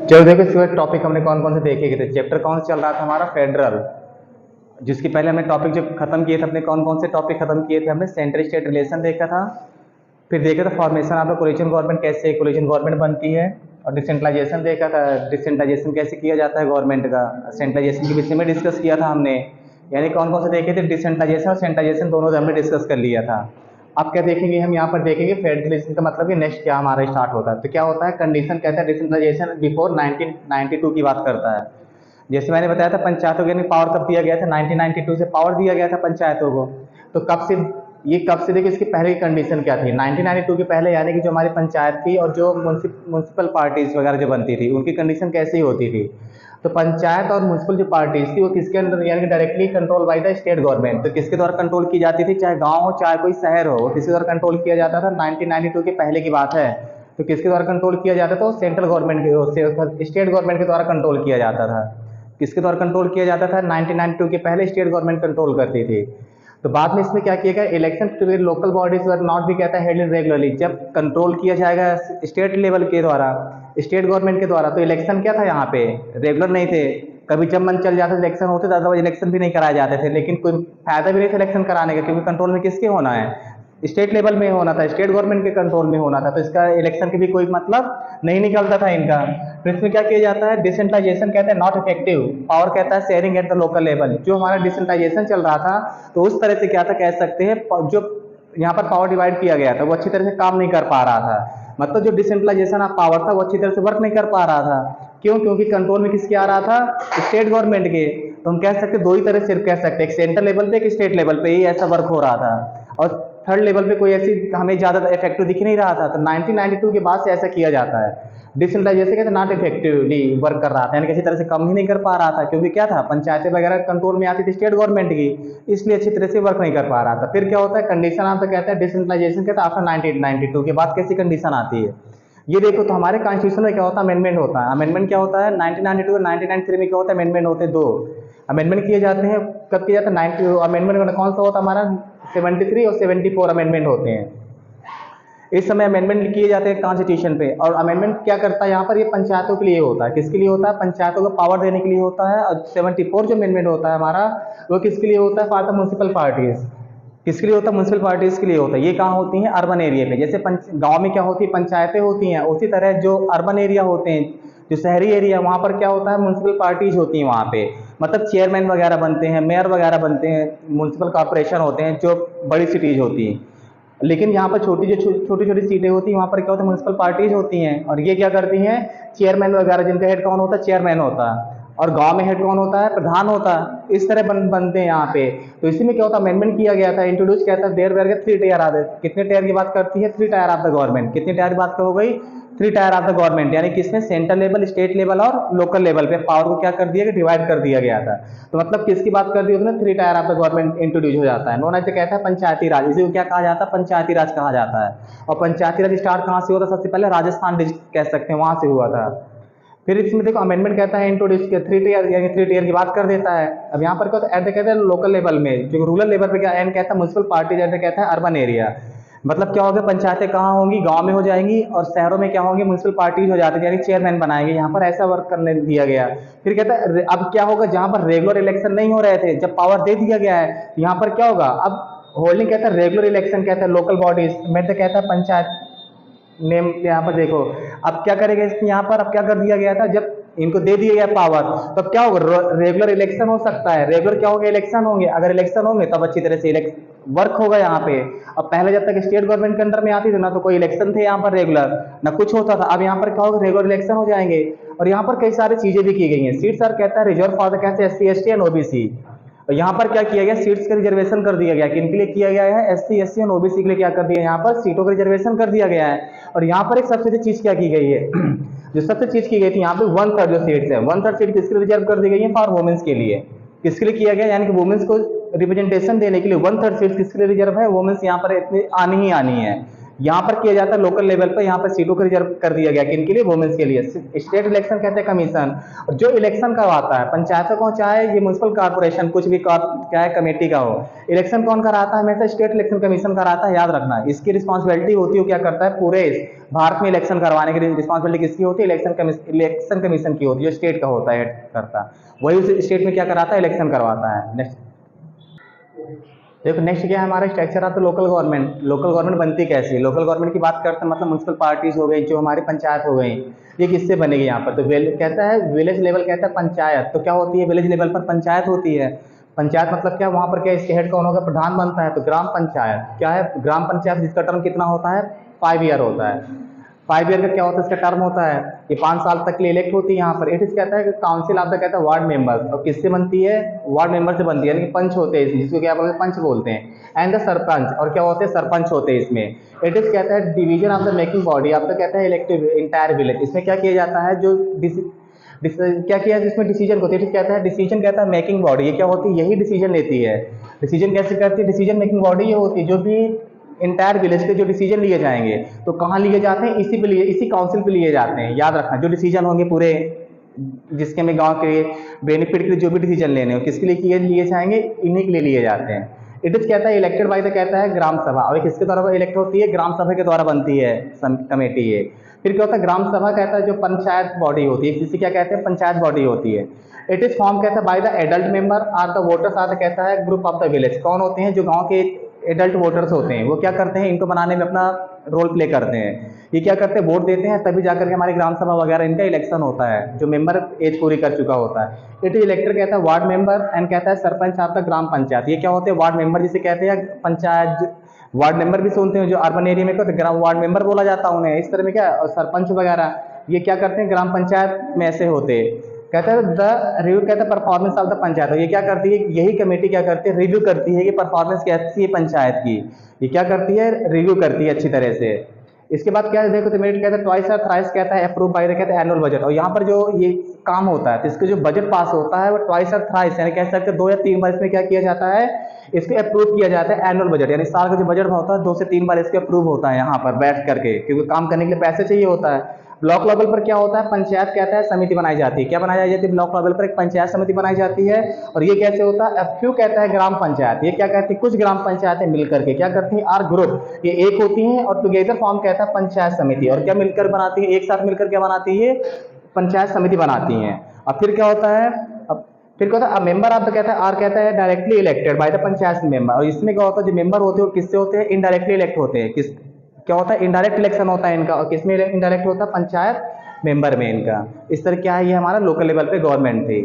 चलो देखो, इसके टॉपिक हमने कौन कौन से देखे गए थे। चैप्टर कौन सा चल रहा था हमारा? फेडरल। जिसकी पहले हमने टॉपिक जो खत्म किए थे, अपने कौन कौन से टॉपिक खत्म किए थे हमने? सेंट्रल स्टेट रिलेशन देखा था, फिर देखा था formation of the coalition government, कैसे कोलिशन गवर्नमेंट बनती है, और डिसेंट्रलाइजेशन देखा था, डिसेंट्रलाइजेशन कैसे किया जाता है गवर्नमेंट का। सेंट्रलाइजेशन के विषय में डिस्कस किया था हमने। यानी कौन कौन से देखे थे? डिसेंट्रलाइजेशन और सेंट्रलाइजेशन दोनों हमने डिस्कस कर लिया था। अब क्या देखेंगे हम? यहाँ पर देखेंगे फेडरलिज्म का मतलब कि नेक्स्ट क्या हमारा स्टार्ट होता है। तो क्या होता है? कंडीशन कहता है डिसेंट्रलाइजेशन बिफोर 1992 की बात करता है। जैसे मैंने बताया था, पंचायतों के पावर कब दिया गया था? 1992 से पावर दिया गया था पंचायतों को। तो कब से ये कब से देखिए, इसकी पहले की कंडीशन क्या थी? 1992 के पहले, यानी कि जो हमारी पंचायत थी और जो म्यूनसिपल पार्टीज वगैरह जो बनती थी, उनकी कंडीशन कैसी होती थी? तो पंचायत और म्यूनसिपल जो पार्टीज थी वो किसके अंदर, यानी कि directly control by the state government. तो किसके द्वारा कंट्रोल की जाती थी? चाहे गांव हो चाहे कोई शहर हो, किसके द्वारा कंट्रोल किया जाता था? 1992 के पहले की बात है। तो किसके द्वारा कंट्रोल किया जाता था? सेंट्रल गवर्नमेंट के, स्टेट गवर्नमेंट के द्वारा कंट्रोल किया जाता था। किसके द्वारा कंट्रोल किया जाता था? 1992 के पहले स्टेट गवर्नमेंट कंट्रोल करती थी। तो बाद में इसमें क्या किया गया? Election to local bodies were not भी कहता है हेल्ड रेगुलरली। जब कंट्रोल किया जाएगा स्टेट लेवल के द्वारा, स्टेट गवर्नमेंट के द्वारा, तो इलेक्शन क्या था यहाँ पे? रेगुलर नहीं थे। कभी जब मन चल जाता इलेक्शन होते थे, अदरवाइज इलेक्शन भी नहीं कराए जाते थे। लेकिन कोई फायदा भी नहीं था इलेक्शन कराने का, क्योंकि कंट्रोल में किसके होना है? स्टेट लेवल में होना था, स्टेट गवर्नमेंट के कंट्रोल में होना था। तो इसका इलेक्शन के भी कोई मतलब नहीं निकलता था इनका। फिर इसमें क्या किया जाता है? डिसेंट्रलाइजेशन कहते हैं नॉट इफेक्टिव। पावर कहता है sharing at the local level. जो हमारा डिसेंट्रलाइजेशन चल रहा था, तो उस तरह से क्या था, कह सकते हैं जो यहाँ पर पावर डिवाइड किया गया था वो अच्छी तरह से काम नहीं कर पा रहा था। मतलब जो डिसेंट्रलाइजेशन ऑफ पावर था वो अच्छी तरह से वर्क नहीं कर पा रहा था। क्यों? क्योंकि कंट्रोल में किसके आ रहा था? स्टेट गवर्नमेंट के। तो हम कह सकते दो ही तरह से कह सकते हैं, एक सेंट्रल लेवल पे, एक स्टेट लेवल पे ही ऐसा वर्क हो रहा था। और थर्ड लेवल पे कोई ऐसी हमें ज्यादा इफेक्टिव दिख नहीं रहा था। तो 1992 के बाद से ऐसा किया जाता है। डिसेंट्रलाइजेशन कहते नॉट इफेक्टिवली वर्क कर रहा था, यानी किसी तरह से कम ही नहीं कर पा रहा था, क्योंकि क्या था, पंचायतें वगैरह कंट्रोल में आती थी स्टेट गवर्नमेंट की, इसलिए अच्छी तरह से वर्क नहीं कर पा रहा था। फिर क्या होता है? कंडीशन आता कहता है डिसेंट्रलाइजेशन कहता है आफ्टर 1992 के बाद कैसी कंडीशन आती है? ये देखो, तो हमारे कॉन्स्टिट्यूशन में क्या होता है? अमेंडमेंट होता है। अमेंडमेंट क्या होता है? 1992 और 1993 में क्या होता है? अमेंडमेंट होते हैं दो। अमेंडमेंट किए जाते हैं। कब किया जाता है? 90 अमेंडमेंट कौन सा होता है हमारा? 73 और 74 अमेंडमेंट होते हैं। इस समय अमेंडमेंट किए जाते हैं कॉन्स्टिट्यूशन पे। और अमेंडमेंट क्या करता है यहाँ पर? ये पंचायतों के लिए होता है। किसके लिए होता है? पंचायतों को पावर देने के लिए होता है। और 74 जो अमेंडमेंट होता है हमारा, वो किसके लिए होता है? For the municipal parties. किसके लिए होता है? म्यूनसिपल पार्टीज के लिए होता है। ये कहाँ होती हैं? अर्बन एरिया में। जैसे गांव में क्या होती है? पंचायतें होती हैं, उसी तरह जो अर्बन एरिया होते हैं, जो शहरी एरिया, वहाँ पर क्या होता है? म्यूनसिपल पार्टीज होती हैं वहाँ पे। मतलब चेयरमैन वगैरह बनते हैं, मेयर वगैरह बनते हैं, म्यूनसिपल कॉर्पोरेशन होते हैं जो बड़ी सिटीज होती हैं। लेकिन यहाँ पर छोटी छोटी सीटें होती हैं, वहाँ पर क्या होता है? म्यूनसिपल पार्टीज होती हैं। और ये क्या करती हैं? चेयरमैन वगैरह, जिनका हेड कौन होता है? चेयरमैन होता है। और गांव में हेड कौन होता है? प्रधान होता है। इस तरह बनते हैं यहाँ पे। तो इसी में क्या होता है? अमेंडमेंट किया गया था, इंट्रोड्यूस किया था। There were 3 tier are. कितने टायर की बात करती है? 3 टायर ऑफ द गवर्नमेंट। कितने टायर की बात हो गई? 3 टायर ऑफ द गवर्नमेंट। यानी किसमें? सेंट्रल लेवल, स्टेट लेवल और लोकल लेवल पे पावर को क्या कर दिया गया? डिवाइड कर दिया गया था। तो मतलब किसकी बात कर दी उसने? 3 tier of the government introduce हो जाता है। नोन ऐसे कहता है पंचायती राज। इसी को क्या कहा जाता है? पंचायती राज कहा जाता है। और पंचायती राज स्टार्ट कहाँ से हुआ था? सबसे पहले राजस्थान कह सकते हैं, वहां से हुआ था। फिर इसमें देखो, अमेंडमेंट कहता है इंट्रोड्यूस किया 3 टीयर, यानी 3 टीयर की बात कर देता है। अब यहाँ पर क्या होता है? कहते हैं लोकल लेवल में, जो रूरल लेवल पे क्या एंड कहता है? म्यूनसिपल पार्टी, जैसे कहता है अर्बन एरिया। मतलब क्या होगा? पंचायतें कहाँ होंगी? गांव में हो जाएंगी। और शहरों में क्या होंगी? म्यूनसिपल पार्टीज हो जाती है, यानी चेयरमैन बनाएंगे। यहाँ पर ऐसा वर्क करने दिया गया। फिर कहता है अब क्या होगा? जहां पर रेगुलर इलेक्शन नहीं हो रहे थे, जब पावर दे दिया गया है, यहाँ पर क्या होगा? अब होल्डिंग कहता है रेगुलर इलेक्शन, कहता है लोकल बॉडीज में, तो कहता है पंचायत नेम। यहाँ पर देखो, अब क्या करेगा इसमें? यहाँ पर अब क्या कर दिया गया था? जब इनको दे दिया गया पावर, तब क्या होगा? रेगुलर इलेक्शन हो सकता है। रेगुलर क्या होगा? इलेक्शन होंगे। अगर इलेक्शन होंगे तब अच्छी तरह से वर्क होगा यहाँ पे। अब पहले जब तक स्टेट गवर्नमेंट के अंडर में आती थी ना, तो कोई इलेक्शन थे यहाँ पर रेगुलर, ना कुछ होता था। अब यहाँ पर क्या होगा? रेगुलर इलेक्शन हो जाएंगे। और यहाँ पर कई सारी चीजें भी की गई हैं। सीट्स आर कहता है रिजर्व फॉर द कैसे SC ST एंड OBC। और यहाँ पर क्या किया गया? सीट्स का रिजर्वेशन कर दिया गया। किन के लिए किया गया है? SC SC एंड OBC के लिए क्या कर दिया? यहाँ पर सीटों का रिजर्वेशन कर दिया गया है। और यहाँ पर एक सबसे अच्छी चीज क्या की गई है? जो सबसे चीज की गई थी यहाँ पे 1/3 जो सीट्स है, 1/3 सीट किसके लिए रिजर्व कर दी गई है? फॉर वुमेन्स के लिए। किसके लिए किया गया? यानी कि वुमेन्स को रिप्रेजेंटेशन देने के लिए 1/3 सीट किसके लिए रिजर्व है? वुमेन्स यहाँ पर इतनी आनी ही आनी है। यहाँ पर किया जाता है लोकल लेवल पर, यहाँ पर सीटों को रिजर्व कर दिया गया किन के लिए, वुमेन्स के लिए। स्टेट इलेक्शन कहते हैं कमीशन, और जो इलेक्शन करवाता है पंचायतों को, चाहे ये म्यूनसिपल कॉर्पोरेशन कुछ भी क्या है कमेटी का हो, इलेक्शन कौन कराता है, हमेशा स्टेट इलेक्शन कमीशन कराता है, याद रखना। इसकी रिस्पॉन्सिबिलिटी होती है, क्या करता है, पूरे भारत में इलेक्शन करवाने की रिस्पॉन्सिबिलिटी किसकी होती है, इलेक्शन कमीशन की होती है, जो स्टेट का होता है करता, वही उस स्टेट में क्या कराता है, इलेक्शन करवाता है। नेक्स्ट देखो, नेक्स्ट क्या है हमारा स्ट्रक्चर आता है लोकल गवर्नमेंट। लोकल गवर्नमेंट बनती कैसी है, लोकल गवर्नमेंट की बात करते हैं मतलब म्यूनसिपल पार्टीज हो गई, जो हमारी पंचायत हो गई, ये किससे बनेगी यहाँ पर, तो कहता है विलेज लेवल, कहता है पंचायत। तो क्या होती है, विलेज लेवल पर पंचायत होती है। पंचायत मतलब क्या, वहाँ पर क्या इसके हेड कौन होगा, प्रधान बनता है, तो ग्राम पंचायत क्या है, ग्राम पंचायत जिसका टर्म कितना होता है, 5 ईयर होता है। 5 ईयर का क्या होता है, इसका टर्म होता है, ये 5 साल तक के लिए इलेक्ट होती है यहाँ पर। इट इज कहता है कि काउंसिल ऑफ द, कहता है वार्ड मेंबर, और किससे बनती है, वार्ड मेंबर से बनती है, यानी कि पंच होते हैं इसमें, जिसको क्या बोलते हैं, पंच बोलते हैं। एंड द सरपंच, और क्या होते हैं, सरपंच होते हैं इसमें। इट इज कहता है division of the making body of the, कहता है इलेक्टिव इंटायर विलेज। इसमें क्या किया जाता है, जो क्या किया है, जिसमें डिसीजन होती है, कहता है डिसीजन, कहता है मेकिंग बॉडी, ये क्या होती है, यही डिसीजन लेती है। डिसीजन कैसे करती है, डिसीजन मेकिंग बॉडी ये होती है, जो भी इंटायर विलेज के जो डिसीजन लिए जाएंगे, तो कहाँ लिए जाते हैं, इसी पे लिए, इसी काउंसिल पे लिए जाते हैं। याद रखना, जो डिसीजन होंगे पूरे जिसके हमें गांव के बेनिफिट के लिए जो भी डिसीजन लेने हो, किसके लिए लिए जाएंगे, इन्हीं के लिए लिए जाते हैं। इट इज कहता है इलेक्टेड बाय द, कहता है ग्राम सभा, और किसके द्वारा इलेक्ट होती है, ग्राम सभा के द्वारा बनती है कमेटी ये। फिर क्या होता है, ग्राम सभा कहता है जो पंचायत बॉडी होती है, जिसे क्या कहते हैं, पंचायत बॉडी होती है। इट इज फॉर्म, कहता है by the adult member are the voters are, कहता है ग्रुप ऑफ द विलेज। कौन होते हैं, जो गांव के एडल्ट वोटर्स होते हैं, वो क्या करते हैं, इनको बनाने में अपना रोल प्ले करते हैं। ये क्या करते हैं, वोट देते हैं, तभी जाकर के हमारी ग्राम सभा वगैरह इनका इलेक्शन होता है, जो मेंबर एज पूरी कर चुका होता है। इट इज इलेक्टेड, कहता है वार्ड मेंबर एंड, कहता है sarpanch of the gram panchayat. ये क्या होते हैं, वार्ड मेंबर जिसे कहते हैं, पंचायत वार्ड मेंबर भी सुनते हैं, जो अर्बन एरिया में तो ग्राम वार्ड मेंबर बोला जाता है उन्हें। इस तरह में क्या, और सरपंच वगैरह ये क्या करते हैं, ग्राम पंचायत में ऐसे होते हैं। कहता है द रिव्यू, कहता है परफॉर्मेंस ऑफ द पंचायत। ये क्या करती है, यही कमेटी क्या करती है, रिव्यू करती है कि परफॉर्मेंस कैसी है पंचायत की। ये क्या करती है, रिव्यू करती है अच्छी तरह से। इसके बाद क्या है, देखो तो मेरिट कहता है ट्वाइस और थ्राइस, कहता है अप्रूव बाय द, कहता है एनुअल बजट। और यहाँ पर जो ये काम होता है, तो इसके जो बजट पास होता है वो ट्वाइस और थ्राइस, यानी कह सकते हैं 2 या 3 बार इसमें क्या किया जाता है, इसको अप्रूव किया जाता है एनुअल बजट, यानी साल का जो बजट होता है 2 से 3 बार इसके अप्रूव होता है यहाँ पर बैठ करके, क्योंकि काम करने के लिए पैसे चाहिए होता है। ब्लॉक लेवल पर क्या होता है, पंचायत कहता है समिति बनाई जाती है। क्या बनाई जाती है, ब्लॉक लेवल पर एक पंचायत समिति बनाई जाती है। और ये कैसे होता है, फ्यू, कहता है ग्राम पंचायत। ये क्या कहती है, कुछ ग्राम पंचायतें मिलकर के क्या करती हैं, आर ग्रुप, ये एक होती हैं और टुगेदर फॉर्म, कहता है पंचायत समिति। और क्या मिलकर बनाती है, एक साथ मिलकर क्या बनाती है, पंचायत समिति बनाती हैं। और फिर क्या होता है, अब फिर क्या होता है, मेंबर ऑफ द, कहता है आर, कहता है directly elected by the panchayat member. और इसमें क्या होता है, जो मेंबर होते हैं वो किससे होते हैं, इनडायरेक्टली इलेक्ट होते हैं। किस क्या होता है, इनडायरेक्ट इलेक्शन होता है इनका, और किसमें इनडायरेक्ट होता है, पंचायत मेंबर में इनका। इस तरह क्या है, ये हमारा लोकल लेवल पे गवर्नमेंट थी।